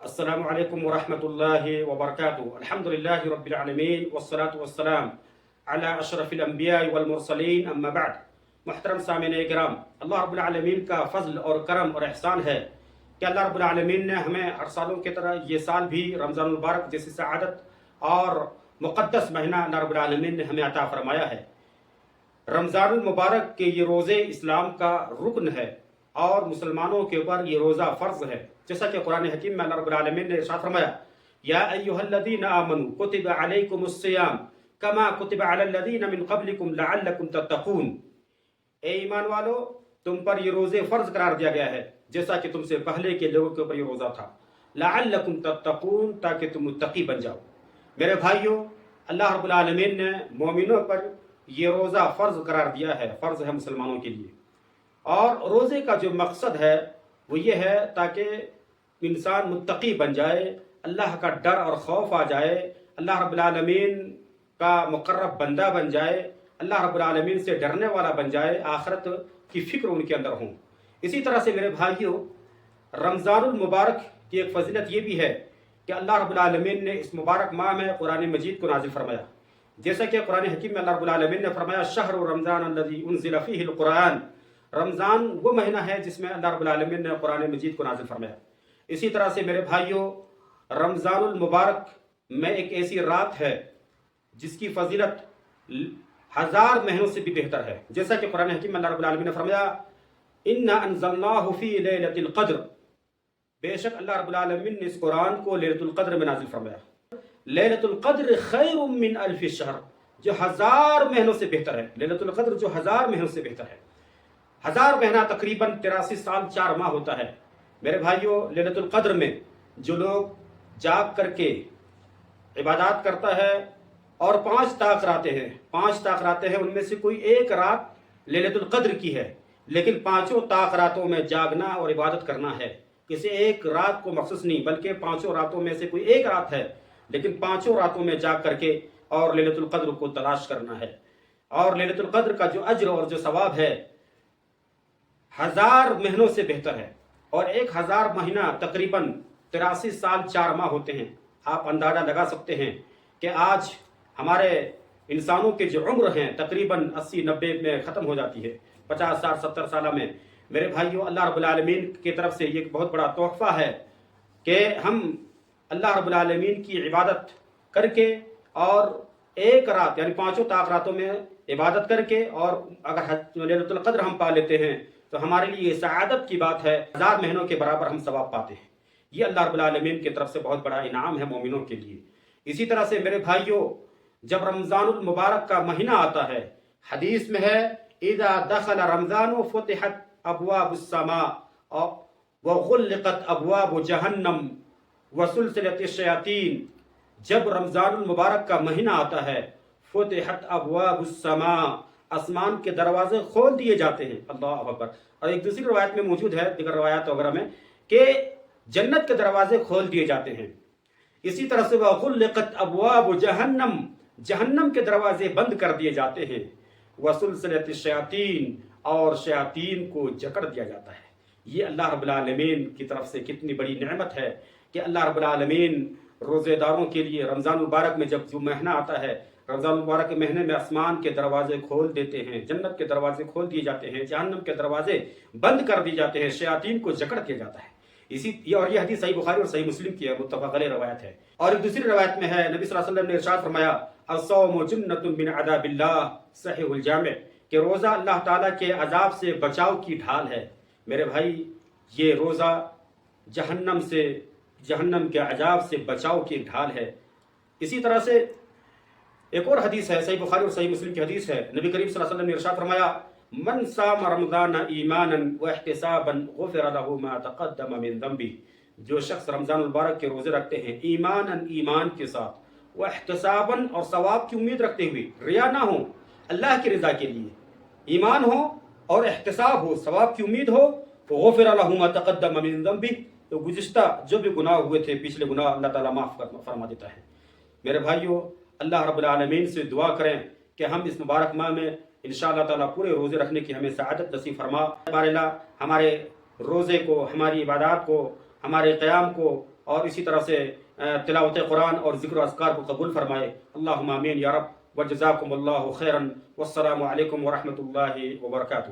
السلام علیکم ورحمۃ اللہ وبرکاتہ۔ الحمدللہ رب العالمین والصلاة والسلام علی اشرف الانبیاء والمرسلین، اما بعد۔ محترم سامعین کرام، اللہ رب العالمین کا فضل اور کرم اور احسان ہے کہ اللہ رب العالمین نے ہمیں ہر سالوں کی طرح یہ سال بھی رمضان المبارک جیسی سعادت اور مقدس مہینہ اللہ رب العالمین نے ہمیں عطا فرمایا ہے۔ رمضان المبارک کے یہ روزے اسلام کا رکن ہے اور مسلمانوں کے اوپر یہ روزہ فرض ہے، جیسا کہ قرآن حکیم میں اللہ رب العالمین نے ارشاد فرمایا، یا ایھا الذین آمنوا کتب علیکم الصیام کما کتب علی الذین من قبلکم لعلکم تتقون۔ اے ایمان والو، تم پر یہ روزے فرض قرار دیا گیا ہے جیسا کہ تم سے پہلے کے لوگوں کے اوپر یہ روزہ تھا، لعلکم تتقون، تاکہ تم متقی بن جاؤ۔ میرے بھائیوں، اللہ رب العالمین نے مومنوں پر یہ روزہ فرض قرار دیا ہے، فرض ہے مسلمانوں کے لیے۔ اور روزے کا جو مقصد ہے وہ یہ ہے تاکہ انسان متقی بن جائے، اللہ کا ڈر اور خوف آ جائے، اللہ رب العالمین کا مقرب بندہ بن جائے، اللہ رب العالمین سے ڈرنے والا بن جائے، آخرت کی فکر ان کے اندر ہوں۔ اسی طرح سے میرے بھائیوں، رمضان المبارک کی ایک فضیلت یہ بھی ہے کہ اللہ رب العالمین نے اس مبارک ماہ میں قرآن مجید کو نازل فرمایا، جیسا کہ قرآن حکیم میں اللہ رب العالمین نے فرمایا، شہر رمضان الذی انزل فیہ القرآن۔ رمضان وہ مہینہ ہے جس میں اللہ رب العالمین نے قرآن مجید کو نازل فرمایا۔ اسی طرح سے میرے بھائیوں، رمضان المبارک میں ایک ایسی رات ہے جس کی فضیلت 1000 مہینوں سے بھی بہتر ہے، جیسا کہ قرآن حکیم میں اللہ رب العالمین نے فرمایا، انا انزلناہ فی لیلۃ القدر۔ بے شک اللہ رب العالمین نے اس قرآن کو لیلۃ القدر میں نازل فرمایا۔ لیلۃ القدر خیر من الف شہر، جو 1000 مہینوں سے بہتر ہے۔ لیلۃ القدر جو 1000 مہینوں سے بہتر ہے۔ 1000 مہینہ تقریباً 83 سال 4 ماہ ہوتا ہے۔ میرے بھائیوں، لیلۃ القدر میں جو لوگ جاگ کر کے عبادات کرتا ہے اور 5 طاق راتیں ہیں، 5 طاق راتیں ہیں، ان میں سے کوئی ایک رات لیلۃ القدر کی ہے، لیکن 5 طاق راتوں میں جاگنا اور عبادت کرنا ہے۔ کسی ایک رات کو مخصوص نہیں، بلکہ 5 راتوں میں سے کوئی ایک رات ہے، لیکن 5 راتوں میں جاگ کر کے اور لیلۃ القدر کو تلاش کرنا ہے۔ اور لیلۃ القدر کا جو اجر اور جو ثواب ہے 1000 مہینوں سے بہتر ہے، اور 1000 مہینہ تقریباً 83 سال 4 ماہ ہوتے ہیں۔ آپ اندازہ لگا سکتے ہیں کہ آج ہمارے انسانوں کے جو عمر ہیں تقریباً 80-90 میں ختم ہو جاتی ہے، 50-60-70 سالہ میں۔ میرے بھائیوں، اللہ رب العالمین کی طرف سے یہ ایک بہت بڑا تحفہ ہے کہ ہم اللہ رب العالمین کی عبادت کر کے اور ایک رات یعنی 5 طاق راتوں میں عبادت کر کے، اور اگر لیلۃ القدر ہم پا لیتے ہیں تو ہمارے لیے یہ سعادت کی بات ہے، 1000 مہینوں کے برابر ہم ثواب پاتے ہیں۔ یہ اللہ رب العالمین کی طرف سے بہت بڑا انعام ہے مومنوں کے لیے۔ اسی طرح سے میرے بھائیوں، جب رمضان المبارک کا مہینہ آتا ہے، حدیث میں ہے، اذا دخل رمضان فتحت ابواب السماء وغلقت ابواب جہنم وسلسلۃ الشیاطین۔ جب رمضان المبارک کا مہینہ آتا ہے، فتحت ابواب السماء، آسمان کے دروازے کھول دیے جاتے ہیں، اللہ اکبر۔ اور ایک دوسری روایت میں موجود ہے، دیگر روایات وغیرہ میں، کہ جنت کے دروازے کھول دیے جاتے ہیں۔ اسی طرح سے وَغُلِّقَتْ أَبْوَابُ جہنم، جہنم کے دروازے بند کر دیے جاتے ہیں، وَسُلْسِلَةِ الشَّيَاطِينَ، اور شیاطین کو جکڑ دیا جاتا ہے۔ یہ اللہ رب العالمین کی طرف سے کتنی بڑی نعمت ہے کہ اللہ رب العالمین روزے داروں کے لیے رمضان مبارک میں جب جو مہینہ آتا ہے، رمضان مبارک کے مہینے میں آسمان کے دروازے کھول دیتے ہیں، جنت کے دروازے کھول دیے جاتے ہیں، جہنم کے دروازے بند کر دیے جاتے ہیں، شیاطین کو جکڑ دیا جاتا ہے۔ اور یہ حدیث صحیح بخاری اور صحیح مسلم کی ہے، متفق علیہ روایت ہے۔ اور ایک دوسری روایت میں ہے، نبی صلی اللہ علیہ وسلم نے ارشاد فرمایا، الصوم جنۃ من عذاب اللہ، صحیح الجامع، کہ روزہ اللہ تعالیٰ کے عذاب سے بچاؤ کی ڈھال ہے۔ میرے بھائی، یہ روزہ جہنم کے عذاب سے بچاؤ کی ڈھال ہے۔ اسی طرح سے ایک اور حدیث ہے، صحیح بخاری اور صحیح مسلم کی حدیث ہے، نبی کریم صلی اللہ علیہ وسلم نے ارشاد فرمایا، من صام رمضان ایمانا واحتسابا غفر له ما تقدم من ذنبه۔ جو شخص رمضان المبارک کے روزے رکھتے ہیں ایمان کے ساتھ، واحتسابا، اور ثواب کی امید رکھتے ہوئے، ریا نہ ہو، اللہ کی رضا کے لیے ایمان ہو اور احتساب ہو، ثواب کی امید ہو، غفر له ما تقدم من ذنبه، تو گزشتہ جو بھی گناہ ہوئے تھے، پچھلے گناہ اللہ تعالیٰ معاف فرما دیتا ہے۔ میرے بھائیوں، اللہ رب العالمین سے دعا کریں کہ ہم اس مبارک ماہ میں انشاءاللہ تعالیٰ پورے روزے رکھنے کی ہمیں سعادت نصیب فرما۔ بار اللہ ہمارے روزے کو، ہماری عبادات کو، ہمارے قیام کو اور اسی طرح سے تلاوت قرآن اور ذکر و اذکار کو قبول فرمائے. اللہم آمین یا رب. وجزاکم اللہ خیرا والسلام علیکم ورحمۃ اللہ وبرکاتہ.